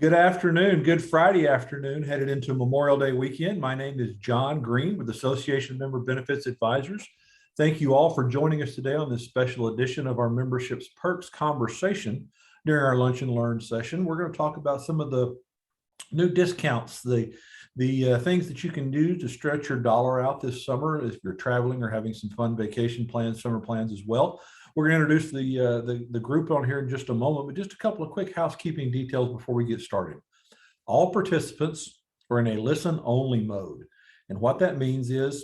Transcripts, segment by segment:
Good afternoon, good Friday afternoon, headed into Memorial Day weekend. My name is John Green with Association Member Benefits Advisors. Thank you all for joining us today on this special edition of our membership's perks conversation during our lunch and learn session. We're going to talk about some of the new discounts, the things that you can do to stretch your dollar out this summer if you're traveling or having some fun vacation plans, summer plans as well. We're going to introduce the group on here in just a moment, but just a couple of quick housekeeping details before we get started. All participants are in a listen-only mode. And what that means is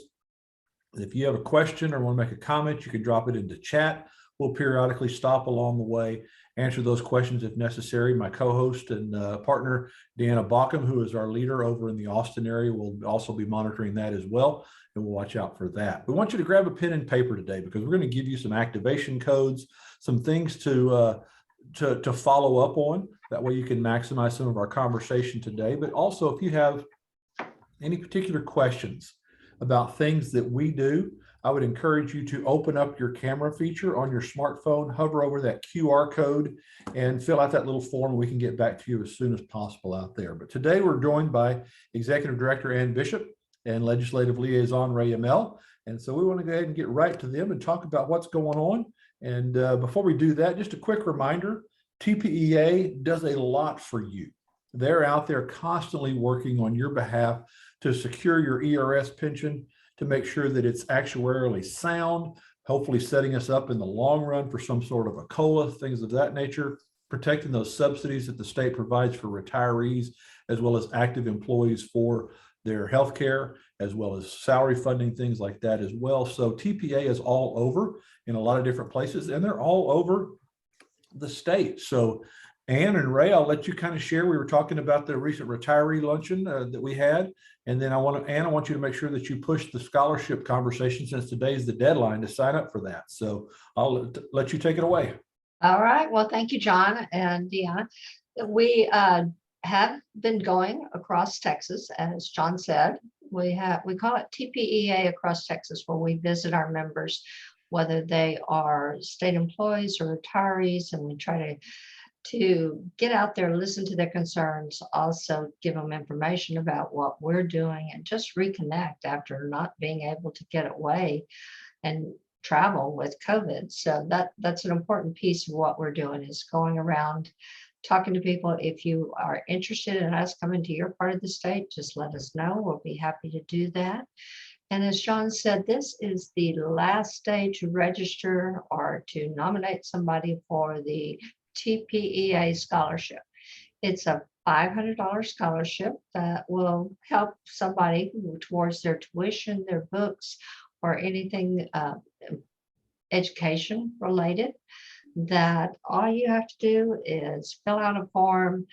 if you have a question or want to make a comment, you can drop it into chat. We'll periodically stop along the way, answer those questions if necessary. My co-host and partner, Deanna Bauckham, who is our leader over in the Austin area, will also be monitoring that as well, and we'll watch out for that. We want you to grab a pen and paper today because we're going to give you some activation codes, some things to follow up on. That way you can maximize some of our conversation today. But also, if you have any particular questions about things that we do, I would encourage you to open up your camera feature on your smartphone, hover over that QR code, and fill out that little form. We can get back to you as soon as possible out there. But today we're joined by Executive Director Ann Bishop and Legislative Liaison Ray Amell. And so we want to go ahead and get right to them and talk about what's going on. And before we do that, just a quick reminder, TPEA does a lot for you. They're out there constantly working on your behalf to secure your ERS pension, to make sure that it's actuarially sound, hopefully setting us up in the long run for some sort of a COLA, things of that nature, protecting those subsidies that the state provides for retirees, as well as active employees for their health care, as well as salary funding, things like that as well. So TPA is all over in a lot of different places, and they're all over the state. So Ann and Ray, I'll let you kind of share. We were talking about the recent retiree luncheon that we had. And then Ann, I want you to make sure that you push the scholarship conversation since today's the deadline to sign up for that. So I'll let you take it away. All right. Well, thank you, John and Deanna. We have been going across Texas, as John said. We call it TPEA across Texas, where we visit our members, whether they are state employees or retirees, and we try to get out there, listen to their concerns, also give them information about what we're doing, and just reconnect after not being able to get away and travel with COVID. So that's an important piece of what we're doing, is going around talking to people. If you are interested in us coming to your part of the state, just let us know. We'll be happy to do that. And as John said, this is the last day to register or to nominate somebody for the TPEA scholarship. It's a $500 scholarship that will help somebody towards their tuition, their books, or anything education related. That all you have to do is fill out a form.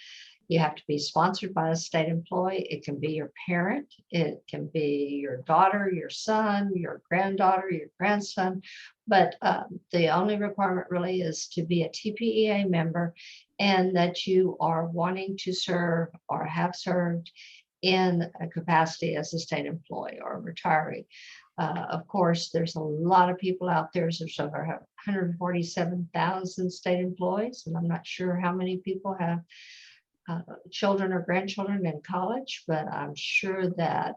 You have to be sponsored by a state employee. It can be your parent. It can be your daughter, your son, your granddaughter, your grandson. But the only requirement really is to be a TPEA member and that you are wanting to serve or have served in a capacity as a state employee or a retiree. Of course, there's a lot of people out there. There's over 147,000 state employees, and I'm not sure how many people have children or grandchildren in college, but I'm sure that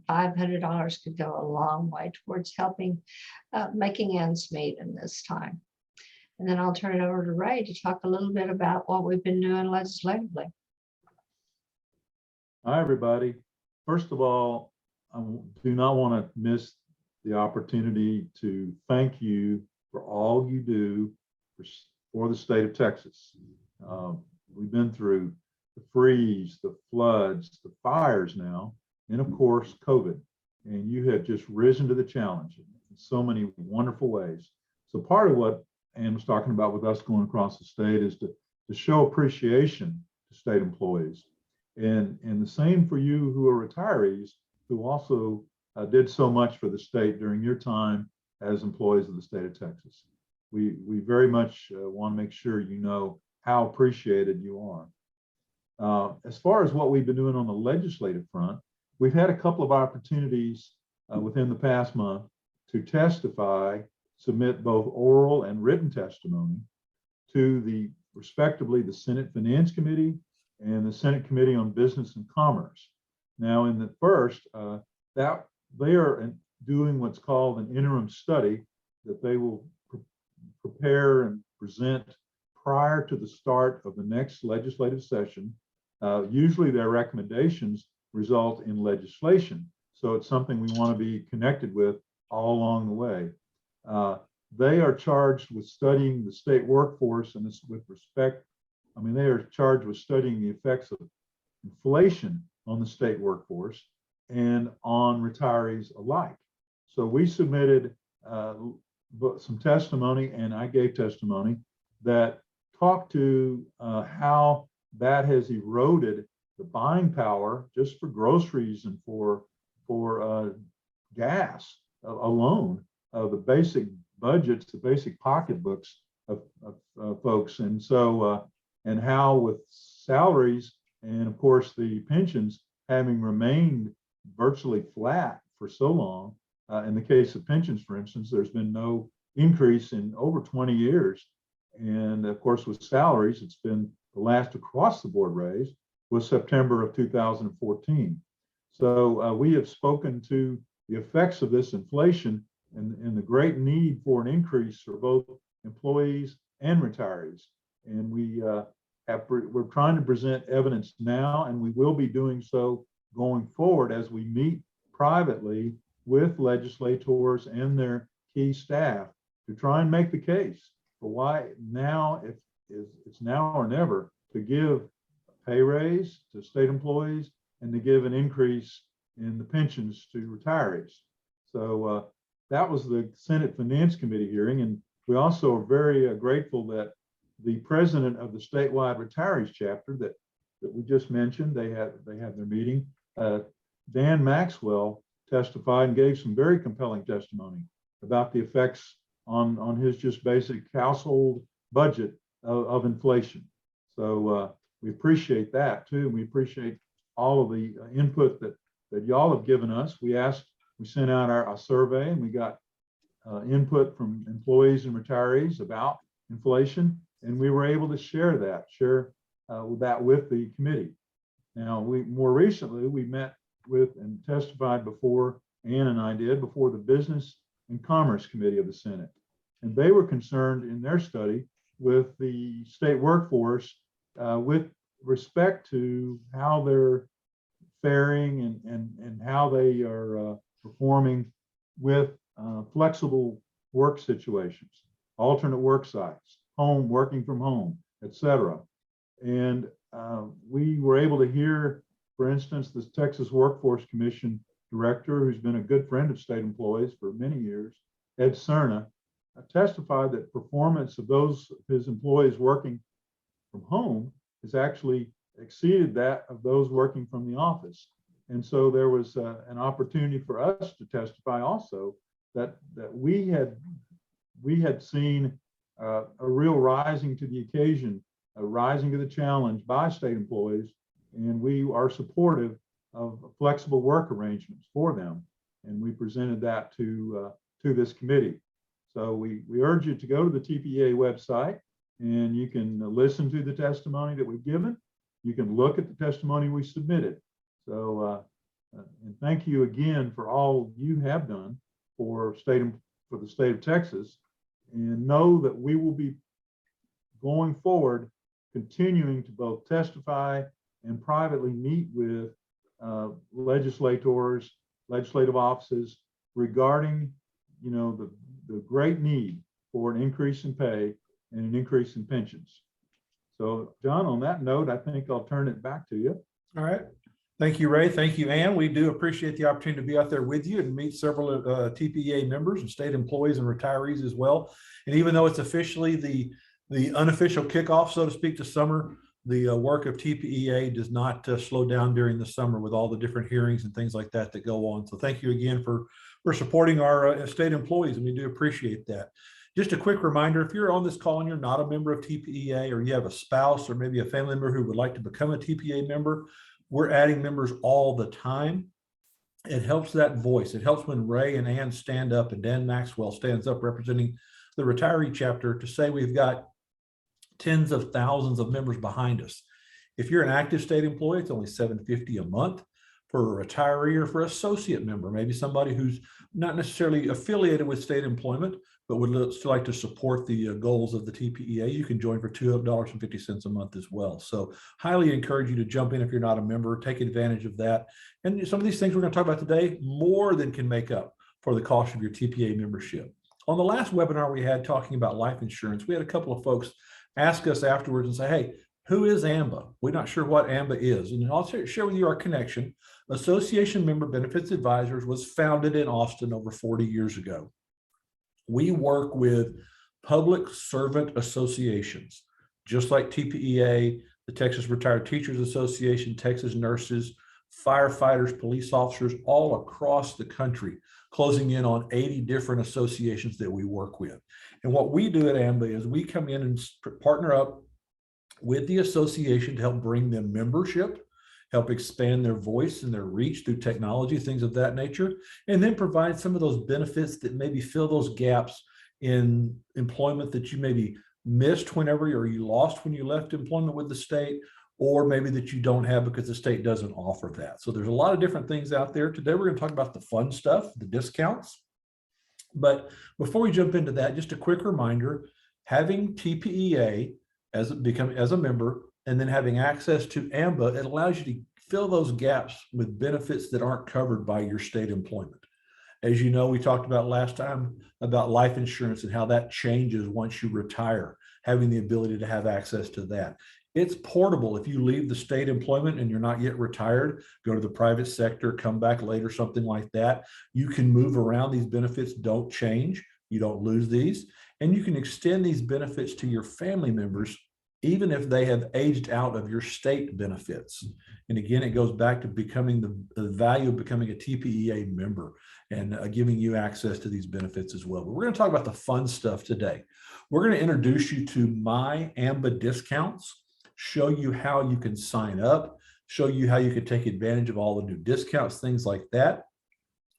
$500 could go a long way towards helping making ends meet in this time. And then I'll turn it over to Ray to talk a little bit about what we've been doing legislatively. Hi, everybody. First of all, I do not want to miss the opportunity to thank you for all you do for the state of Texas. We've been through the freeze, the floods, the fires now, and of course, COVID. And you have just risen to the challenge in so many wonderful ways. So part of what Ann was talking about with us going across the state is to show appreciation to state employees. And the same for you who are retirees, who also did so much for the state during your time as employees of the state of Texas. We very much want to make sure you know how appreciated you are. As far as what we've been doing on the legislative front, we've had a couple of opportunities within the past month to testify, submit both oral and written testimony to respectively, the Senate Finance Committee and the Senate Committee on Business and Commerce. Now, in the first, that they are doing what's called an interim study that they will prepare and present prior to the start of the next legislative session. Usually their recommendations result in legislation. So it's something we want to be connected with all along the way. They are charged with studying the state workforce, and this with respect, I mean, they are charged with studying the effects of inflation on the state workforce and on retirees alike. So we submitted some testimony, and I gave testimony that talked to how that has eroded the buying power just for groceries and for gas alone, the basic budgets, the basic pocketbooks of folks. And so, and how with salaries and of course the pensions having remained virtually flat for so long, in the case of pensions, for instance, there's been no increase in over 20 years. And of course, with salaries, it's been the last across the board raise was September of 2014. So we have spoken to the effects of this inflation and the great need for an increase for both employees and retirees. And we're trying to present evidence now, and we will be doing so going forward as we meet privately with legislators and their key staff to try and make the case for why now it's now or never to give a pay raise to state employees and to give an increase in the pensions to retirees. So that was the Senate Finance Committee hearing. And we also are very grateful that the president of the statewide retirees chapter that we just mentioned, they had their meeting, Dan Maxwell testified and gave some very compelling testimony about the effects on his just basic household budget of inflation. So we appreciate that too. And we appreciate all of the input that y'all have given us. We sent out our survey, and we got input from employees and retirees about inflation, and we were able to share that with the committee. Now, more recently, we met with and testified before, Ann and I did, before the Business and Commerce Committee of the Senate. And they were concerned in their study with the state workforce with respect to how they're faring and how they are performing with flexible work situations, alternate work sites, working from home, etc. And we were able to hear, for instance, the Texas Workforce Commission director, who's been a good friend of state employees for many years, Ed Cerna, testified that performance of his employees working from home has actually exceeded that of those working from the office. And so there was an opportunity for us to testify also that we had seen a real rising to the occasion, a rising to the challenge by state employees, and we are supportive of flexible work arrangements for them. And we presented that to this committee. So we urge you to go to the TPEA website, and you can listen to the testimony that we've given. You can look at the testimony we submitted. So, and thank you again for all you have done for the state of Texas. And know that we will be going forward, continuing to both testify and privately meet with legislators, legislative offices regarding, the great need for an increase in pay and an increase in pensions. So, John, on that note, I think I'll turn it back to you. All right. Thank you, Ray. Thank you, Ann. We do appreciate the opportunity to be out there with you and meet several TPEA members and state employees and retirees as well. And even though it's officially the unofficial kickoff, so to speak, to summer, the work of TPEA does not slow down during the summer with all the different hearings and things like that go on. So thank you again for supporting our state employees, and we do appreciate that. Just a quick reminder, if you're on this call and you're not a member of TPEA, or you have a spouse or maybe a family member who would like to become a TPEA member, we're adding members all the time. It helps that voice. It helps when Ray and Ann stand up and Dan Maxwell stands up representing the retiree chapter to say we've got tens of thousands of members behind us. If you're an active state employee, it's only $750 a month. For a retiree or for associate member, maybe somebody who's not necessarily affiliated with state employment, but would still like to support the goals of the TPEA, you can join for $2.50 a month as well. So highly encourage you to jump in if you're not a member, take advantage of that. And some of these things we're going to talk about today more than can make up for the cost of your TPEA membership. On the last webinar we had talking about life insurance, we had a couple of folks ask us afterwards and say, hey, who is AMBA? We're not sure what AMBA is. And I'll share with you our connection. Association Member Benefits Advisors was founded in Austin over 40 years ago. We work with public servant associations, just like TPEA, the Texas Retired Teachers Association, Texas Nurses, firefighters, police officers, all across the country, closing in on 80 different associations that we work with. And what we do at AMBA is we come in and partner up with the association to help bring them membership, help expand their voice and their reach through technology, things of that nature, and then provide some of those benefits that maybe fill those gaps in employment that you maybe missed whenever, or you lost when you left employment with the state, or maybe that you don't have because the state doesn't offer that. So there's a lot of different things out there. Today, we're going to talk about the fun stuff, the discounts. But before we jump into that, just a quick reminder, having TPEA as a member, and then having access to AMBA, it allows you to fill those gaps with benefits that aren't covered by your state employment. As you know, we talked about last time about life insurance and how that changes once you retire, having the ability to have access to that. It's portable. If you leave the state employment and you're not yet retired, go to the private sector, come back later, something like that. You can move around. These benefits don't change. You don't lose these. And you can extend these benefits to your family members, even if they have aged out of your state benefits. And again, it goes back to becoming the value of becoming a TPEA member and giving you access to these benefits as well. But we're going to talk about the fun stuff today. We're going to introduce you to my AMBA discounts, show you how you can sign up, show you how you can take advantage of all the new discounts, things like that.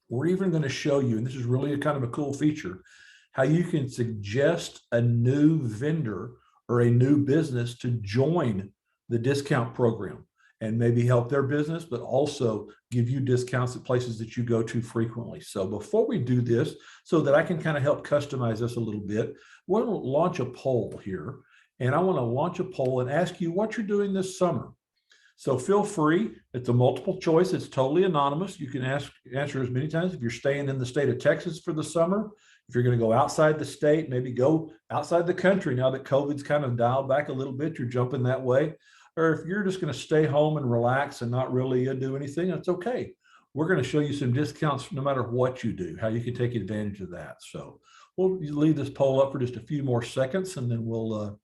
We're even going to show you, and this is really a kind of a cool feature, how you can suggest a new vendor or a new business to join the discount program and maybe help their business, but also give you discounts at places that you go to frequently. So before we do this, so that I can kind of help customize this a little bit, we're going to launch a poll here. And I want to launch a poll and ask you what you're doing this summer. So feel free. It's a multiple choice. It's totally anonymous. You can answer as many times. If you're staying in the state of Texas for the summer, if you're going to go outside the state, maybe go outside the country now that COVID's kind of dialed back a little bit, you're jumping that way. Or if you're just going to stay home and relax and not really do anything, that's okay. We're going to show you some discounts no matter what you do, how you can take advantage of that. So we'll leave this poll up for just a few more seconds, and then we'll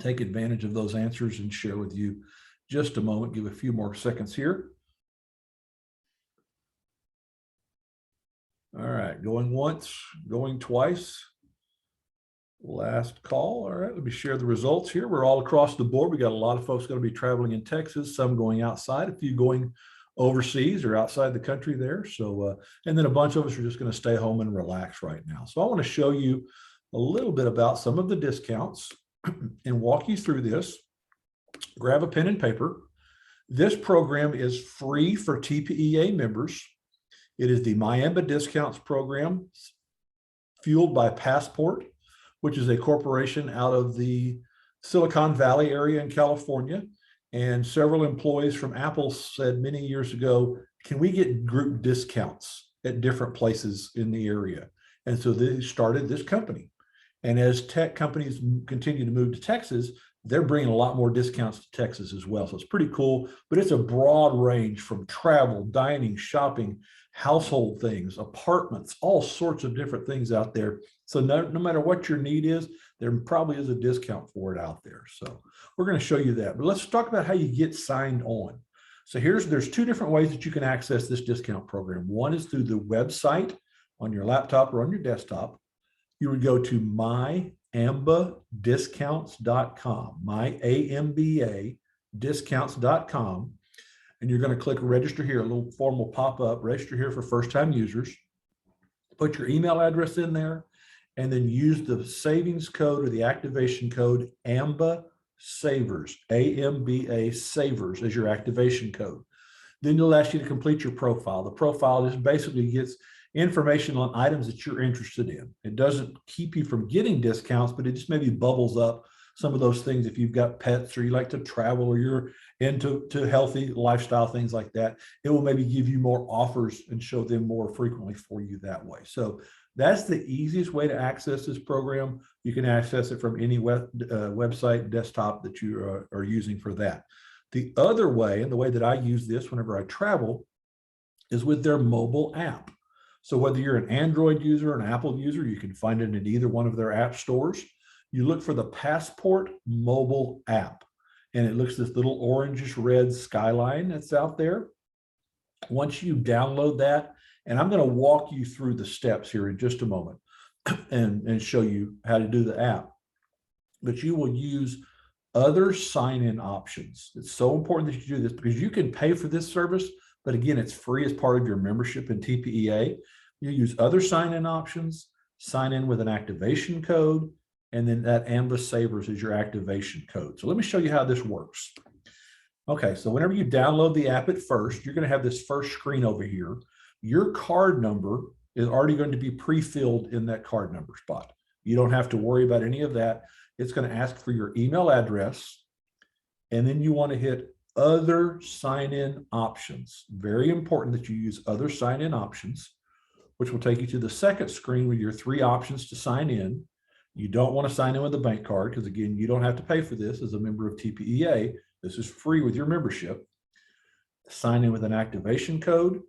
take advantage of those answers and share with you just a moment. Give a few more seconds here. All right, going once, going twice. Last call. All right, let me share the results here. We're all across the board. We got a lot of folks going to be traveling in Texas, some going outside, a few going overseas or outside the country there. So, and then a bunch of us are just going to stay home and relax right now. So I want to show you a little bit about some of the discounts and walk you through this. Grab a pen and paper. This program is free for TPEA members. It is the MyAMBA Discounts program, fueled by Passport, which is a corporation out of the Silicon Valley area in California. And several employees from Apple said many years ago, can we get group discounts at different places in the area? And so they started this company. And as tech companies continue to move to Texas, they're bringing a lot more discounts to Texas as well. So it's pretty cool, but it's a broad range from travel, dining, shopping, household things, apartments, all sorts of different things out there. So no matter what your need is, there probably is a discount for it out there. So we're going to show you that, but let's talk about how you get signed on. So there's two different ways that you can access this discount program. One is through the website on your laptop or on your desktop. You would go to myambadiscounts.com, myamba discounts.com, and you're going to click register here. A little form will pop up, register here for first-time users. Put your email address in there, and then use the savings code or the activation code AMBA Savers, AMBA Savers as your activation code. Then it'll ask you to complete your profile. The profile just basically gets information on items that you're interested in. It doesn't keep you from getting discounts, but it just maybe bubbles up some of those things. If you've got pets or you like to travel or you're into healthy lifestyle, things like that, it will maybe give you more offers and show them more frequently for you that way. So that's the easiest way to access this program. You can access it from any website, desktop that you are using for that. The other way, and the way that I use this whenever I travel, is with their mobile app. So whether you're an Android user or an Apple user, you can find it in either one of their app stores. You look for the Passport mobile app, and it looks this little orangish red skyline that's out there. Once you download that, and I'm going to walk you through the steps here in just a moment and show you how to do the app, but you will use other sign-in options. It's so important that you do this because you can pay for this service, but again, it's free as part of your membership in TPEA. You use other sign-in options, sign in with an activation code, and then that AMBA Savers is your activation code. So let me show you how this works. Okay, so whenever you download the app at first, you're going to have this first screen over here. Your card number is already going to be pre-filled in that card number spot. You don't have to worry about any of that. It's going to ask for your email address, and then you want to hit other sign-in options. Very important that you use other sign-in options, which will take you to the second screen with your 3 options to sign in. You don't want to sign in with a bank card because, again, you don't have to pay for this as a member of TPEA. This is free with your membership. Sign in with an activation code.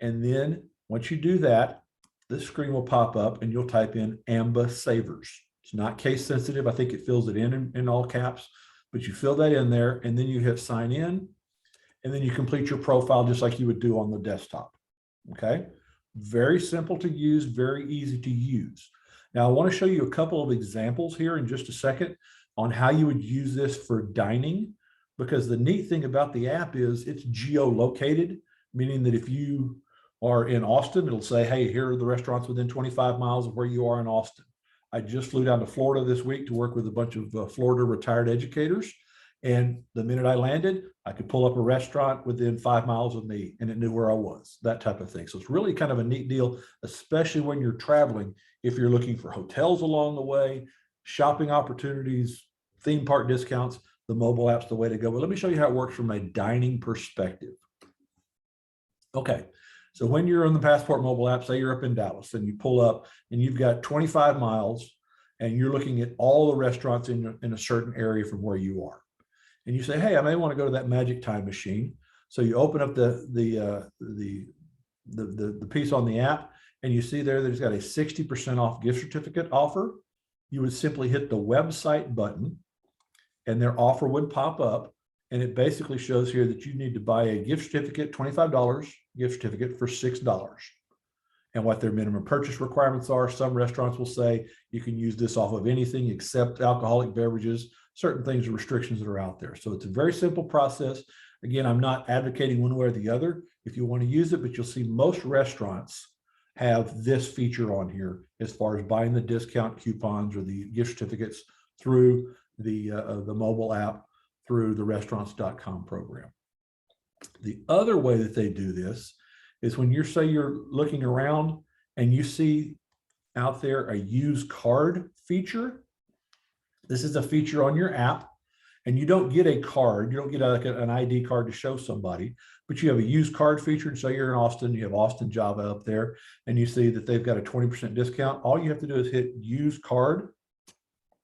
And then once you do that, this screen will pop up and you'll type in AMBA Savers. It's not case sensitive. I think it fills it in all caps, but you fill that in there and then you hit sign in, and then you complete your profile just like you would do on the desktop. Okay. Very simple to use, very easy to use. Now I want to show you a couple of examples here in just a second on how you would use this for dining, because the neat thing about the app is it's geolocated, meaning that if you are in Austin, it'll say, hey, here are the restaurants within 25 miles of where you are in Austin. I just flew down to Florida this week to work with a bunch of Florida retired educators. And the minute I landed, I could pull up a restaurant within 5 miles of me and it knew where I was, that type of thing. So it's really kind of a neat deal, especially when you're traveling. If you're looking for hotels along the way, shopping opportunities, theme park discounts, the mobile app's the way to go. But let me show you how it works from a dining perspective. Okay. So when you're on the Passport mobile app, say you're up in Dallas and you pull up and you've got 25 miles and you're looking at all the restaurants in a certain area from where you are. And you say, hey, I may want to go to that Magic Time machine. So you open up the piece on the app and you see there that it's got a 60% off gift certificate offer. You would simply hit the website button and their offer would pop up. And it basically shows here that you need to buy a gift certificate, $25 gift certificate for $6. And what their minimum purchase requirements are. Some restaurants will say you can use this off of anything except alcoholic beverages, certain things or restrictions that are out there. So it's a very simple process. Again, I'm not advocating one way or the other if you want to use it, but you'll see most restaurants have this feature on here as far as buying the discount coupons or the gift certificates through the mobile app, through the restaurants.com program. The other way that they do this is when you're looking around and you see out there a use card feature. This is a feature on your app, and you don't get a card. You don't get an ID card to show somebody, but you have a use card feature. And so you're in Austin, you have Austin Java up there, and you see that they've got a 20% discount. All you have to do is hit use card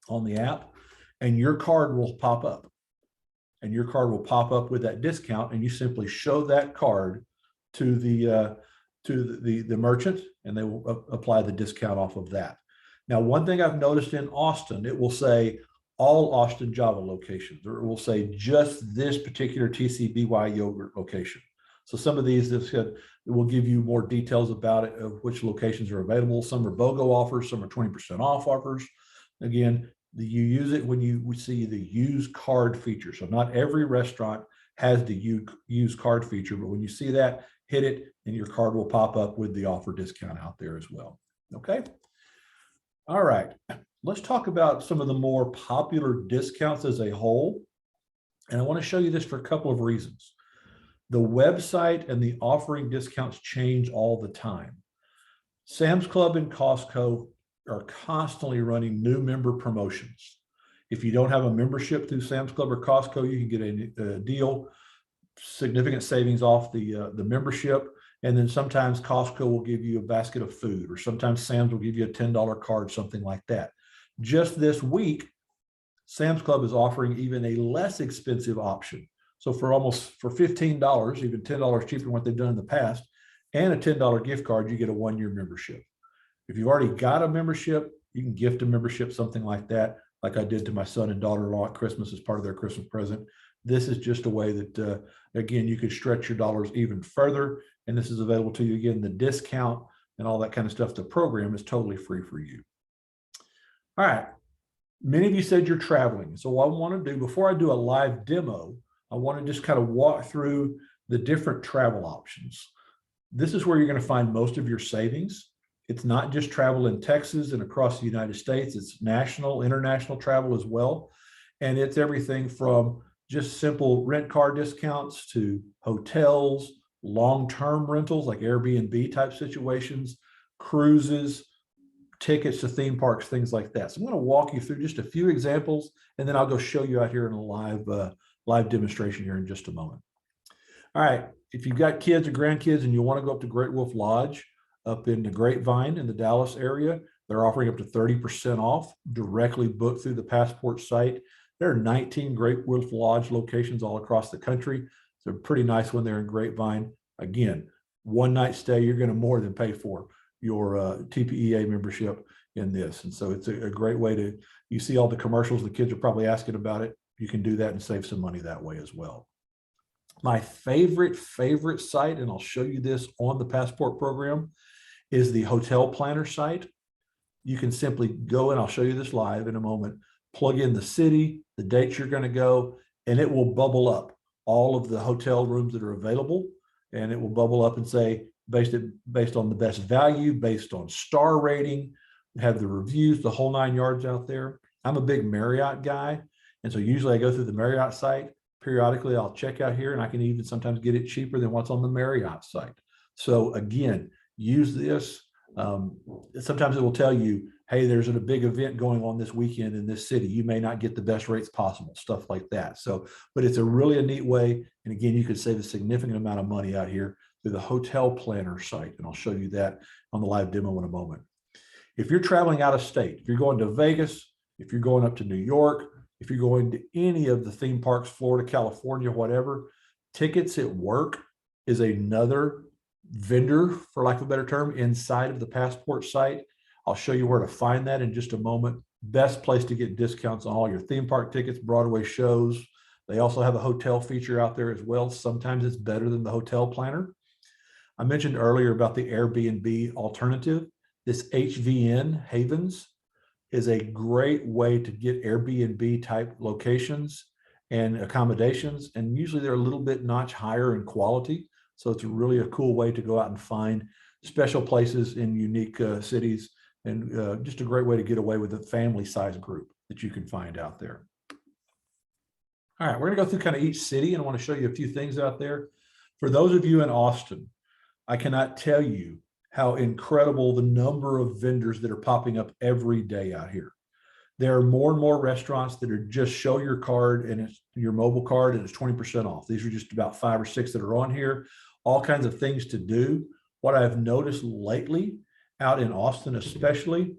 on the app, and your card will pop up. And your card will pop up with that discount, and you simply show that card to the merchant, and they will apply the discount off of that. Now, one thing I've noticed in Austin, it will say all Austin Java locations, or it will say just this particular TCBY yogurt location. So some of these it will give you more details about it, of which locations are available. Some are BOGO offers, some are 20% off offers. Again, you use it when you see the use card feature. So not every restaurant has the use card feature, but when you see that, hit it and your card will pop up with the offer discount out there as well. Okay. All right. let's talk about some of the more popular discounts as a whole. And I want to show you this for a couple of reasons. The website and the offering discounts change all the time. Sam's Club and Costco are constantly running new member promotions. If you don't have a membership through Sam's Club or Costco, you can get a deal, significant savings off the membership. And then sometimes Costco will give you a basket of food, or sometimes Sam's will give you a $10 card, something like that. Just this week, Sam's Club is offering even a less expensive option. So for $15, even $10 cheaper than what they've done in the past, and a $10 gift card, you get a 1-year membership. If you've already got a membership, you can gift a membership, something like that, like I did to my son and daughter-in-law at Christmas as part of their Christmas present. This is just a way that, again, you could stretch your dollars even further. And this is available to you. Again, the discount and all that kind of stuff. The program is totally free for you. All right. Many of you said you're traveling. So what I want to do, before I do a live demo, I want to just kind of walk through the different travel options. This is where you're going to find most of your savings. It's not just travel in Texas and across the United States. It's national, international travel as well. And it's everything from just simple rent car discounts to hotels, long-term rentals like Airbnb type situations, cruises, tickets to theme parks, things like that. So I'm going to walk you through just a few examples, and then I'll go show you out here in a live demonstration here in just a moment. All right, if you've got kids or grandkids and you want to go up to Great Wolf Lodge up in the Grapevine in the Dallas area, they're offering up to 30% off, directly booked through the Passport site. There are 19 Great Wolf Lodge locations all across the country. They're pretty nice when they're in Grapevine. Again, 1-night stay, you're going to more than pay for your TPEA membership in this. And so it's a great way to, you see all the commercials, the kids are probably asking about it. You can do that and save some money that way as well. My favorite site, and I'll show you this on the Passport program, is the Hotel Planner site. You can simply go, and I'll show you this live in a moment, plug in the city, the dates you're going to go, and it will bubble up all of the hotel rooms that are available. And it will bubble up and say, based on the best value, based on star rating, have the reviews, the whole 9 yards out there. I'm a big Marriott guy. And so usually I go through the Marriott site. Periodically, I'll check out here, and I can even sometimes get it cheaper than what's on the Marriott site. So again, use this. Sometimes it will tell you, hey, there's a big event going on this weekend in this city. You may not get the best rates possible, stuff like that. So, but it's a really neat way. And again, you could save a significant amount of money out here through the Hotel Planner site. And I'll show you that on the live demo in a moment. If you're traveling out of state, if you're going to Vegas, if you're going up to New York, if you're going to any of the theme parks, Florida, California, whatever, Tickets at Work is another vendor, for lack of a better term, inside of the Passport site. I'll show you where to find that in just a moment. Best place to get discounts on all your theme park tickets, Broadway shows. They also have a hotel feature out there as well. Sometimes it's better than the Hotel Planner. I mentioned earlier about the Airbnb alternative. This HVN, Havens, is a great way to get Airbnb type locations and accommodations. And usually they're a little bit notch higher in quality. So it's really a cool way to go out and find special places in unique cities, and just a great way to get away with a family size group that you can find out there. All right, we're gonna go through kind of each city, and I want to show you a few things out there. For those of you in Austin, I cannot tell you how incredible the number of vendors that are popping up every day out here. There are more and more restaurants that are just show your card and it's your mobile card and it's 20% off. These are just about 5 or 6 that are on here. All kinds of things to do. What I've noticed lately out in Austin, especially,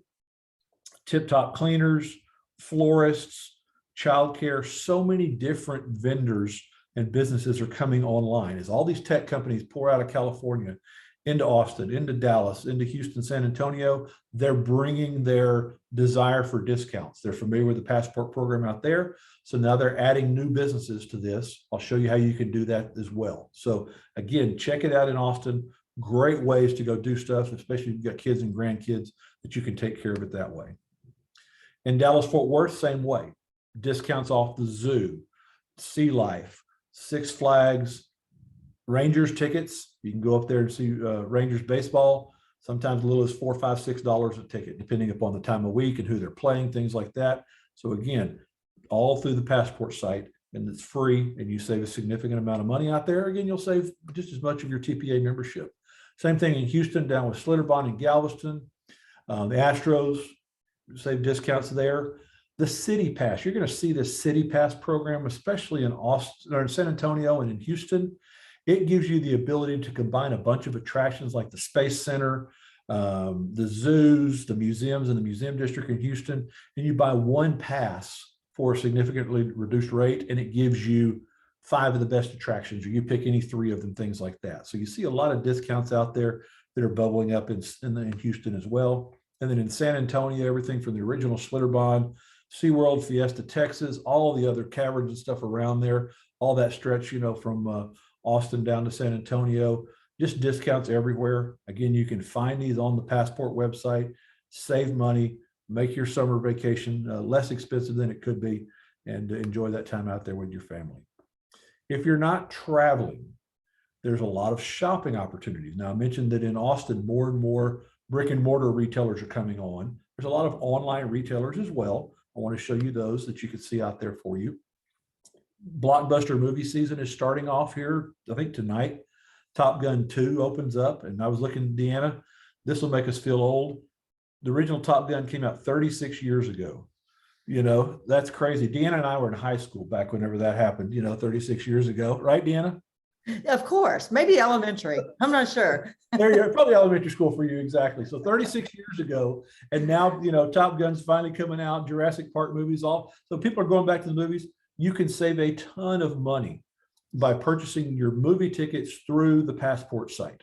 Tip Top Cleaners, florists, childcare, so many different vendors and businesses are coming online as all these tech companies pour out of California into Austin, into Dallas, into Houston, San Antonio. They're bringing their desire for discounts. They're familiar with the Passport program out there. So now they're adding new businesses to this. I'll show you how you can do that as well. So again, check it out in Austin. Great ways to go do stuff, especially if you've got kids and grandkids, that you can take care of it that way. In Dallas-Fort Worth, same way. Discounts off the zoo, Sea Life, Six Flags, Rangers tickets. You can go up there and see Rangers baseball. sometimes a little as $4, $5, $6 a ticket, depending upon the time of week and who they're playing, things like that. So again, all through the Passport site, and it's free, and you save a significant amount of money out there. Again, you'll save just as much of your TPA membership. Same thing in Houston, down with Schlitterbahn and Galveston. The Astros save discounts there. The City Pass, you're going to see this City Pass program, especially in Austin or in San Antonio and in Houston. It gives you the ability to combine a bunch of attractions like the Space Center, the zoos, the museums in the museum district in Houston, and you buy one pass for a significantly reduced rate, and it gives you 5 of the best attractions, or you pick any 3 of them, things like that. So you see a lot of discounts out there that are bubbling up in Houston as well. And then in San Antonio, everything from the original Schlitterbahn, SeaWorld, Fiesta, Texas, all the other caverns and stuff around there, all that stretch, from Austin down to San Antonio, just discounts everywhere. Again, you can find these on the Passport website, save money, make your summer vacation less expensive than it could be, and enjoy that time out there with your family. If you're not traveling, there's a lot of shopping opportunities. Now, I mentioned that in Austin, more and more brick and mortar retailers are coming on. There's a lot of online retailers as well. I want to show you those that you can see out there for you. Blockbuster movie season is starting off here, I think tonight. Top Gun 2 opens up, and I was looking, Deanna, this will make us feel old. The original Top Gun came out 36 years ago. That's crazy. Deanna and I were in high school back whenever that happened, 36 years ago. Right, Deanna? Of course, maybe elementary. I'm not sure. There you go. Probably elementary school for you. Exactly. So 36 years ago. And now, Top Gun's finally coming out, Jurassic Park movies, all. So people are going back to the movies. You can save a ton of money by purchasing your movie tickets through the Passport site.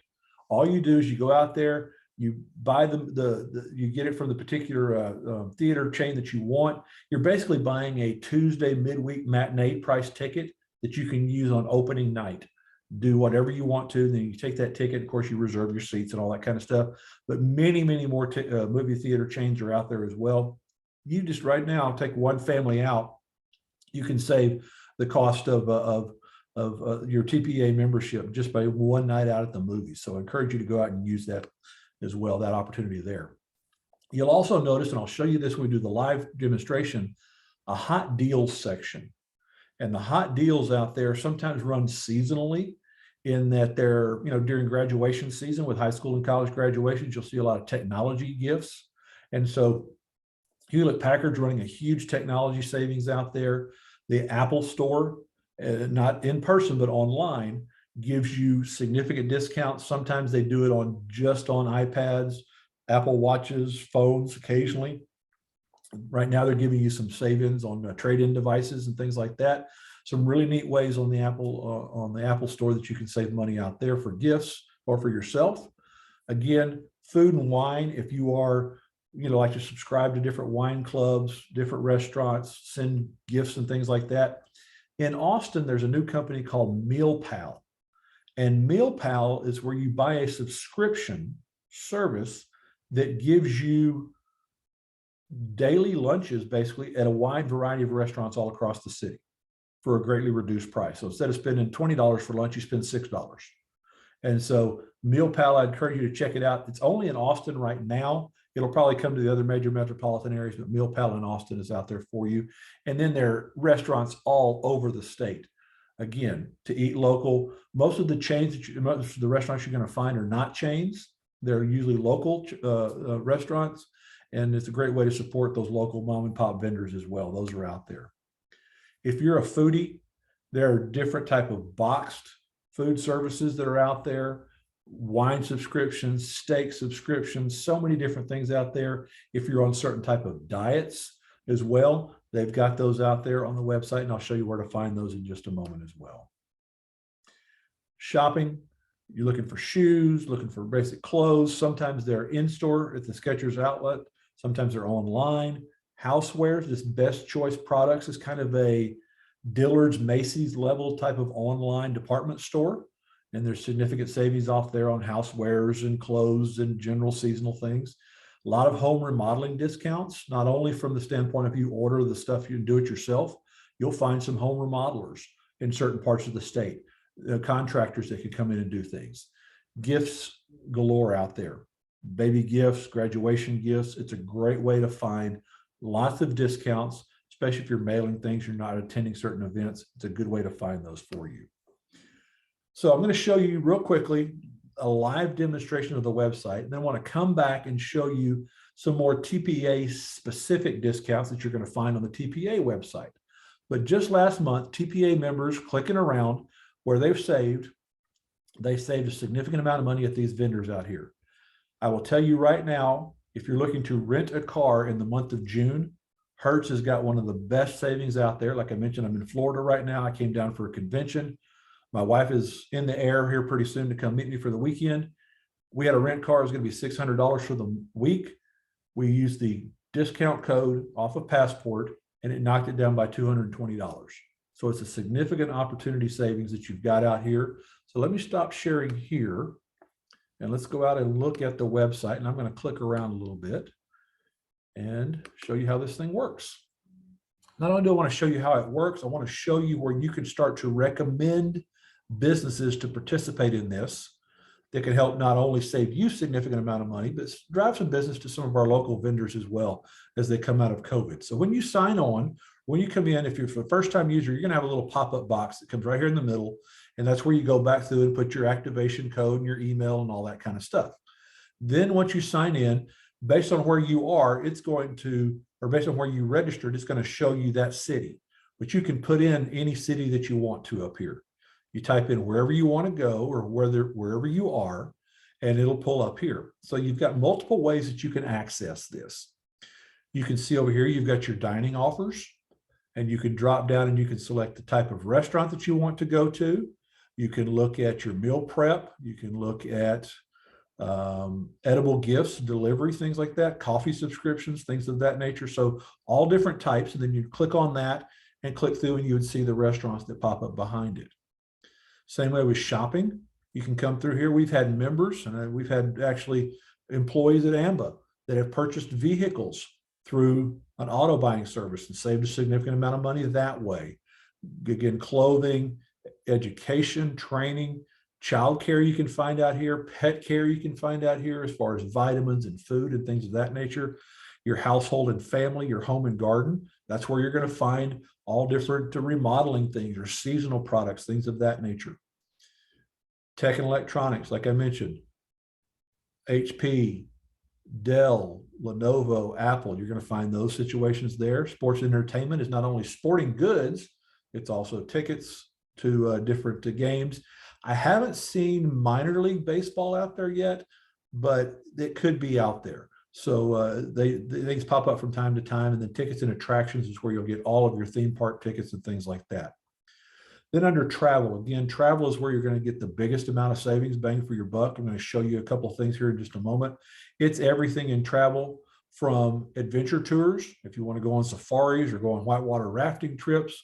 All you do is you go out there, you buy you get it from the particular theater chain that you want. You're basically buying a Tuesday midweek matinee price ticket that you can use on opening night. Do whatever you want to, then you take that ticket. Of course, you reserve your seats and all that kind of stuff. But many, many more movie theater chains are out there as well. You just right now take one family out, you can save the cost of your TPEA membership just by one night out at the movies. So I encourage you to go out and use that as well, that opportunity there. You'll also notice, and I'll show you this when we do the live demonstration, a hot deals section. And the hot deals out there sometimes run seasonally, in that they're, during graduation season with high school and college graduations, you'll see a lot of technology gifts. And so Hewlett Packard's running a huge technology savings out there. The Apple Store, not in person, but online, gives you significant discounts. Sometimes they do it just on iPads, Apple Watches, phones occasionally. Right now, they're giving you some savings on trade-in devices and things like that. Some really neat ways on the Apple Store that you can save money out there for gifts or for yourself. Again, food and wine, if you are, like to subscribe to different wine clubs, different restaurants, send gifts and things like that. In Austin, there's a new company called MealPal. And MealPal is where you buy a subscription service that gives you daily lunches basically at a wide variety of restaurants all across the city for a greatly reduced price. So instead of spending $20 for lunch, you spend $6. And so MealPal, I'd encourage you to check it out. It's only in Austin right now. It'll probably come to the other major metropolitan areas, but MealPal in Austin is out there for you. And then there are restaurants all over the state. Again, to eat local. Most of the chains, most of the restaurants you're going to find are not chains. They're usually local restaurants. And it's a great way to support those local mom and pop vendors as well. Those are out there. If you're a foodie, there are different type of boxed food services that are out there, wine subscriptions, steak subscriptions, so many different things out there. If you're on certain type of diets as well, they've got those out there on the website, and I'll show you where to find those in just a moment as well. Shopping, you're looking for shoes, looking for basic clothes. Sometimes they're in-store at the Skechers outlet. Sometimes they're online. Housewares, this Best Choice Products is kind of a Dillard's, Macy's level type of online department store. And there's significant savings off there on housewares and clothes and general seasonal things. A lot of home remodeling discounts, not only from the standpoint of you order the stuff you do it yourself, you'll find some home remodelers in certain parts of the state, contractors that can come in and do things. Gifts galore out there. baby gifts, graduation gifts. It's a great way to find lots of discounts, especially if you're mailing things, you're not attending certain events. It's a good way to find those for you. So I'm going to show you real quickly a live demonstration of the website, and then I want to come back and show you some more TPEA specific discounts that you're going to find on the TPEA website. But just last month, TPEA members clicking around where they saved a significant amount of money at these vendors out here. I will tell you right now, if you're looking to rent a car in the month of June, Hertz has got one of the best savings out there. Like I mentioned, I'm in Florida right now. I came down for a convention. My wife is in the air here pretty soon to come meet me for the weekend. We had a rent car. It was going to be $600 for the week. We used the discount code off of Passport, and it knocked it down by $220. So it's a significant opportunity savings that you've got out here. So let me stop sharing here, and let's go out and look at the website. And I'm going to click around a little bit and show you how this thing works. Not only do I want to show you how it works, I want to show you where you can start to recommend businesses to participate in this that can help not only save you a significant amount of money, but drive some business to some of our local vendors as well as they come out of COVID. So when you sign on, when you come in, if you're a first-time user, you're going to have a little pop-up box that comes right here in the middle, and that's where you go back through and put your activation code and your email and all that kind of stuff. Then once you sign in, based on where you are, it's going to, or based on where you registered, it's going to show you that city, but you can put in any city that you want to up here. You type in wherever you want to go or wherever you are, and it'll pull up here. So you've got multiple ways that you can access this. You can see over here, you've got your dining offers, and you can drop down and you can select the type of restaurant that you want to go to. You can look at your meal prep. You can look at edible gifts, delivery, things like that, coffee subscriptions, things of that nature. So all different types. And then you click on that and click through, and you would see the restaurants that pop up behind it. Same way with shopping. You can come through here. We've had members, and we've had actually employees at AMBA that have purchased vehicles through an auto buying service and saved a significant amount of money that way. Again, clothing, education, training, childcare you can find out here, pet care you can find out here as far as vitamins and food and things of that nature. Your household and family, your home and garden, that's where you're going to find all different remodeling things or seasonal products, things of that nature. Tech and electronics, like I mentioned, HP, Dell, Lenovo, Apple, you're going to find those situations there. Sports and entertainment is not only sporting goods, it's also tickets to different games. I haven't seen minor league baseball out there yet, but it could be out there. So things pop up from time to time, and then tickets and attractions is where you'll get all of your theme park tickets and things like that. Then under travel, again, travel is where you're going to get the biggest amount of savings, bang for your buck. I'm going to show you a couple of things here in just a moment. It's everything in travel from adventure tours, if you want to go on safaris or go on whitewater rafting trips,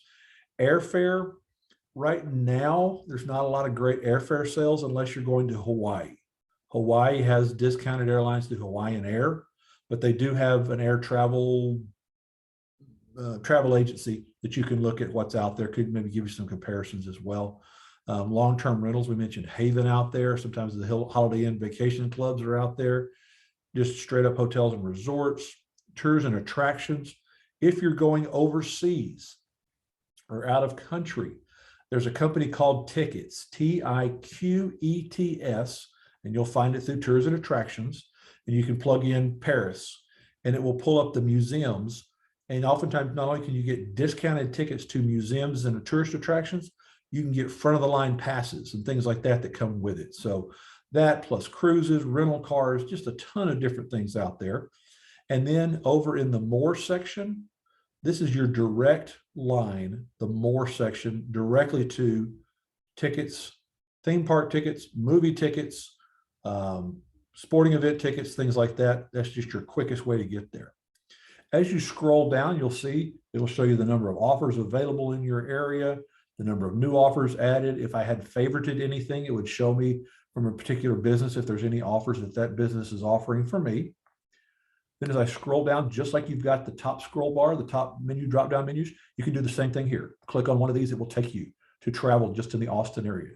airfare. Right now, there's not a lot of great airfare sales unless you're going to Hawaii. Hawaii has discounted airlines through Hawaiian Air, but they do have an air travel agency that you can look at what's out there, could maybe give you some comparisons as well. Long-term rentals, we mentioned Haven out there. Sometimes the Holiday Inn vacation clubs are out there, just straight up hotels and resorts, tours and attractions. If you're going overseas or out of country, there's a company called Tickets, TIQETS, and you'll find it through tours and attractions, and you can plug in Paris, and it will pull up the museums. And oftentimes, not only can you get discounted tickets to museums and tourist attractions, you can get front of the line passes and things like that that come with it. So that plus cruises, rental cars, just a ton of different things out there. And then over in the more section, this is your direct line, the more section, directly to tickets, theme park tickets, movie tickets, sporting event tickets, things like that. That's just your quickest way to get there. As you scroll down, you'll see it'll show you the number of offers available in your area, the number of new offers added. If I had favorited anything, it would show me from a particular business if there's any offers that that business is offering for me. Then as I scroll down, just like you've got the top scroll bar, the top menu, drop-down menus, you can do the same thing here. Click on one of these, it will take you to travel just in the Austin area.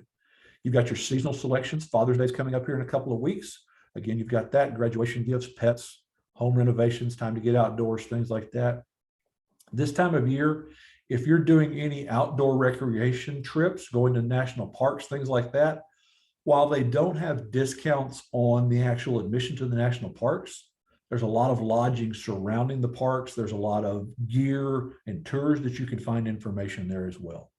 You've got your seasonal selections. Father's Day is coming up here in a couple of weeks. Again, you've got that, graduation gifts, pets, home renovations, time to get outdoors, things like that. This time of year, if you're doing any outdoor recreation trips, going to national parks, things like that, while they don't have discounts on the actual admission to the national parks, there's a lot of lodging surrounding the parks. There's a lot of gear and tours that you can find information there as well.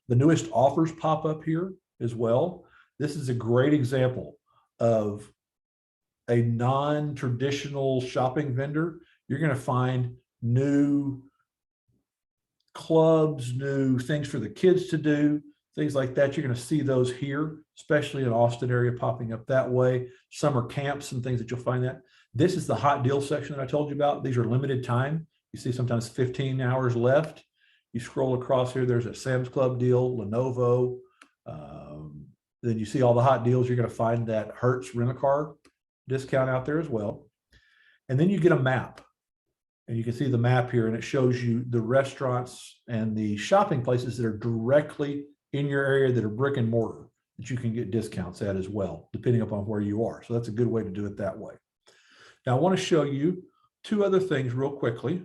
The newest offers pop up here as well. This is a great example of a non-traditional shopping vendor. You're going to find new clubs, new things for the kids to do, things like that. You're going to see those here, especially in Austin area popping up that way. Summer camps and things that you'll find that. This is the hot deal section that I told you about. These are limited time. You see sometimes 15 hours left. You scroll across here, there's a Sam's Club deal, Lenovo. Then you see all the hot deals. You're going to find that Hertz rent-a-car discount out there as well. And then you get a map. And you can see the map here, and it shows you the restaurants and the shopping places that are directly in your area that are brick and mortar that you can get discounts at as well, depending upon where you are. So that's a good way to do it that way. Now, I want to show you two other things real quickly.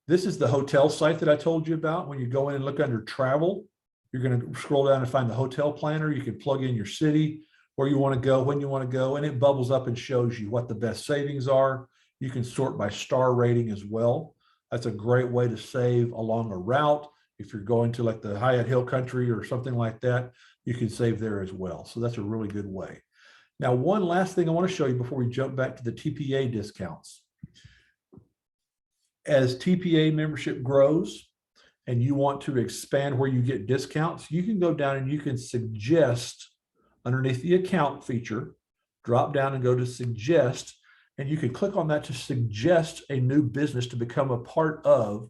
This is the hotel site that I told you about. When you go in and look under travel, you're going to scroll down and find the hotel planner. You can plug in your city, where you want to go, when you want to go, and it bubbles up and shows you what the best savings are. You can sort by star rating as well. That's a great way to save along a route. If you're going to like the Hyatt Hill Country or something like that, you can save there as well. So that's a really good way. Now, one last thing I want to show you before we jump back to the TPEA discounts. As TPEA membership grows and you want to expand where you get discounts, you can go down and you can suggest underneath the account feature, drop down and go to suggest, and you can click on that to suggest a new business to become a part of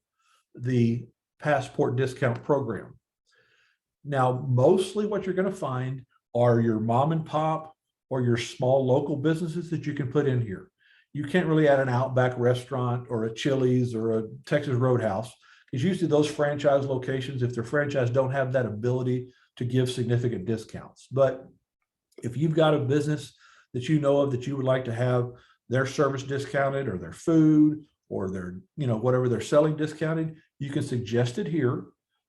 the Passport discount program. Now, mostly what you're going to find are your mom and pop or your small local businesses that you can put in here. You can't really add an Outback restaurant or a Chili's or a Texas Roadhouse, because usually those franchise locations, if they're franchise, don't have that ability to give significant discounts. But if you've got a business that you know of that you would like to have their service discounted or their food or their, whatever they're selling discounted, you can suggest it here,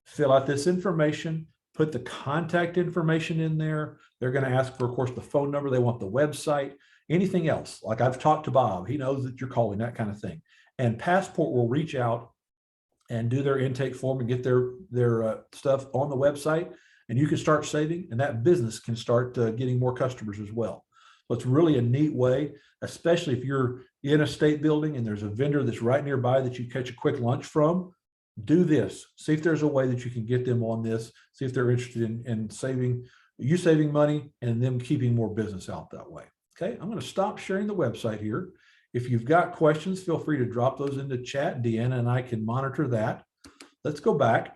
fill out this information, put the contact information in there. They're going to ask for, of course, the phone number. They want the website, anything else. Like I've talked to Bob, he knows that you're calling, that kind of thing. And Passport will reach out and do their intake form and get their stuff on the website, and you can start saving, and that business can start getting more customers as well. So it's really a neat way, especially if you're in a state building and there's a vendor that's right nearby that you catch a quick lunch from. Do this. See if there's a way that you can get them on this. See if they're interested in saving money and them keeping more business out that way. Okay, I'm going to stop sharing the website here. If you've got questions, feel free to drop those into chat. Deanna and I can monitor that. Let's go back.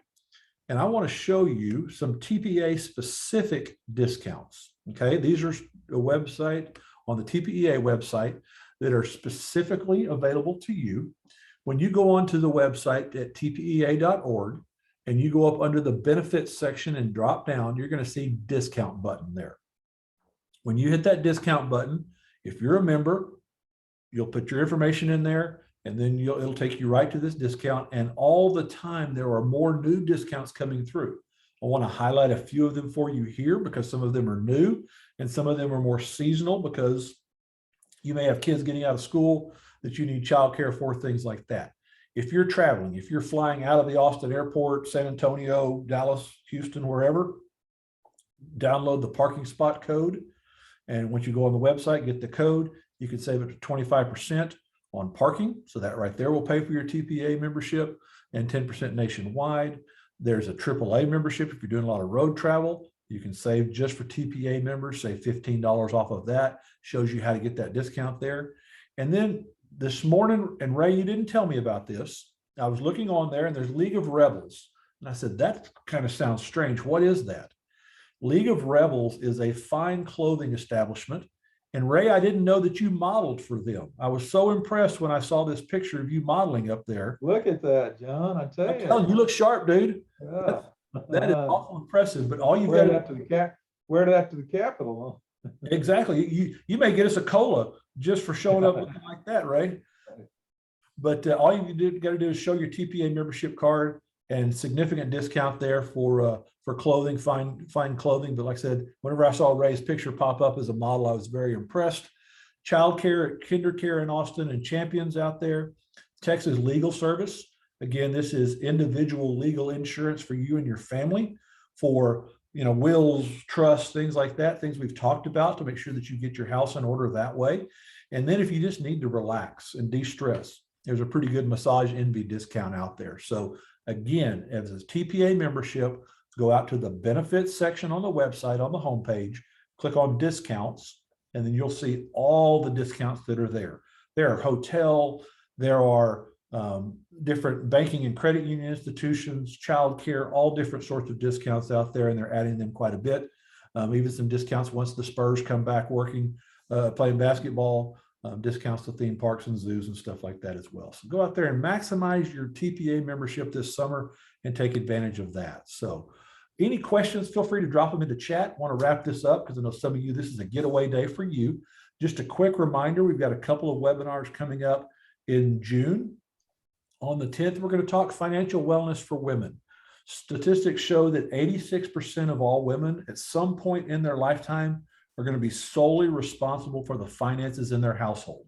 And I want to show you some TPEA specific discounts. Okay, these are a website on the TPEA website that are specifically available to you. When you go onto the website at tpea.org and you go up under the benefits section and drop down, you're going to see discount button there. When you hit that discount button, if you're a member, you'll put your information in there, and then it'll take you right to this discount. And all the time, there are more new discounts coming through. I want to highlight a few of them for you here because some of them are new and some of them are more seasonal because you may have kids getting out of school that you need childcare for, things like that. If you're traveling, if you're flying out of the Austin airport, San Antonio, Dallas, Houston, wherever, download the parking spot code. And once you go on the website, get the code, you can save it to 25% on parking. So that right there will pay for your TPEA membership, and 10% nationwide. There's a AAA membership. If you're doing a lot of road travel, you can save just for TPEA members, save $15 off of that. Shows you how to get that discount there. And then this morning, and Ray, you didn't tell me about this. I was looking on there and there's League of Rebels. And I said, that kind of sounds strange. What is that? League of Rebels is a fine clothing establishment. And Ray, I didn't know that you modeled for them. I was so impressed when I saw this picture of you modeling up there. Look at that, John. I tell you. You look sharp, dude. Yeah. That is awful impressive, but all you've Wear got that to the Capitol. Exactly. You may get us a cola just for showing up looking like that, right? But all you got to do is show your TPA membership card and significant discount there for clothing, fine clothing. But like I said, whenever I saw Ray's picture pop up as a model, I was very impressed. Childcare at KinderCare in Austin and Champions out there. Texas Legal Service. Again, this is individual legal insurance for you and your family for wills, trusts, things like that, things we've talked about to make sure that you get your house in order that way. And then if you just need to relax and de-stress, there's a pretty good Massage Envy discount out there. So again, as a TPA membership, go out to the benefits section on the website on the homepage, click on discounts, and then you'll see all the discounts that are there. There are hotel, there are different banking and credit union institutions, childcare, all different sorts of discounts out there, and they're adding them quite a bit. Even some discounts once the Spurs come back working, playing basketball, discounts to theme parks and zoos and stuff like that as well. So go out there and maximize your TPA membership this summer and take advantage of that. So any questions, feel free to drop them into chat. I want to wrap this up because I know some of you, this is a getaway day for you. Just a quick reminder, we've got a couple of webinars coming up in June. On the 10th, we're going to talk financial wellness for women. Statistics show that 86% of all women at some point in their lifetime are going to be solely responsible for the finances in their household.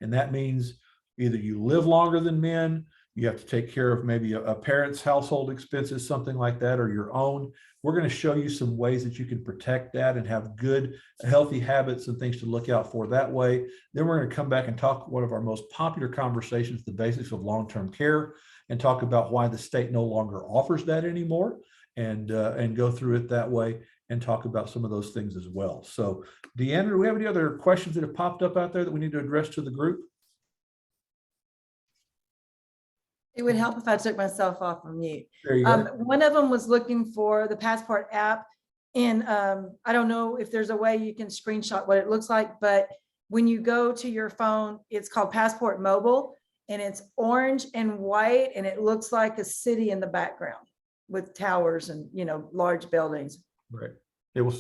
And that means either you live longer than men, you have to take care of maybe a parent's household expenses, something like that, or your own. We're going to show you some ways that you can protect that and have good, healthy habits and things to look out for that way. Then we're going to come back and talk one of our most popular conversations, the basics of long-term care, and talk about why the state no longer offers that anymore, and go through it that way and talk about some of those things as well. So, Deanna, do we have any other questions that have popped up out there that we need to address to the group? It would help if I took myself off of mute. There you go. One of them was looking for the Passport app. And I don't know if there's a way you can screenshot what it looks like, but when you go to your phone, it's called Passport Mobile, and it's orange and white, and it looks like a city in the background with towers and, large buildings. Right.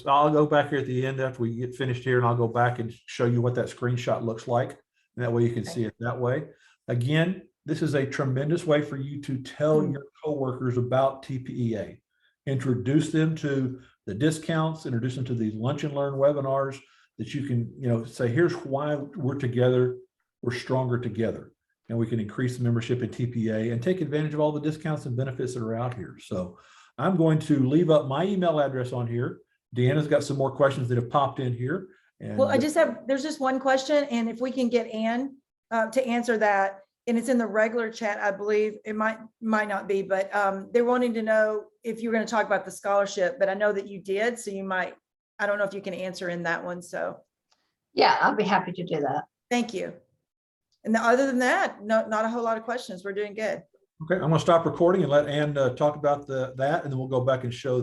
I'll go back here at the end after we get finished here, and I'll go back and show you what that screenshot looks like. And that way you can see it that way. Again, this is a tremendous way for you to tell your coworkers about TPEA. Introduce them to the discounts, introduce them to these lunch and learn webinars that you can, say, here's why we're together, we're stronger together, and we can increase the membership in TPEA and take advantage of all the discounts and benefits that are out here. So I'm going to leave up my email address on here. Deanna's got some more questions that have popped in here. And Well, there's just one question, and if we can get Ann to answer that, and it's in the regular chat, I believe. It might not be, but they're wanting to know if you're going to talk about the scholarship, but I know that you did, so you might, I don't know if you can answer in that one, so. Yeah, I'll be happy to do that. Thank you. And other than that, not a whole lot of questions. We're doing good. Okay, I'm going to stop recording and let Ann talk about that, and then we'll go back and show the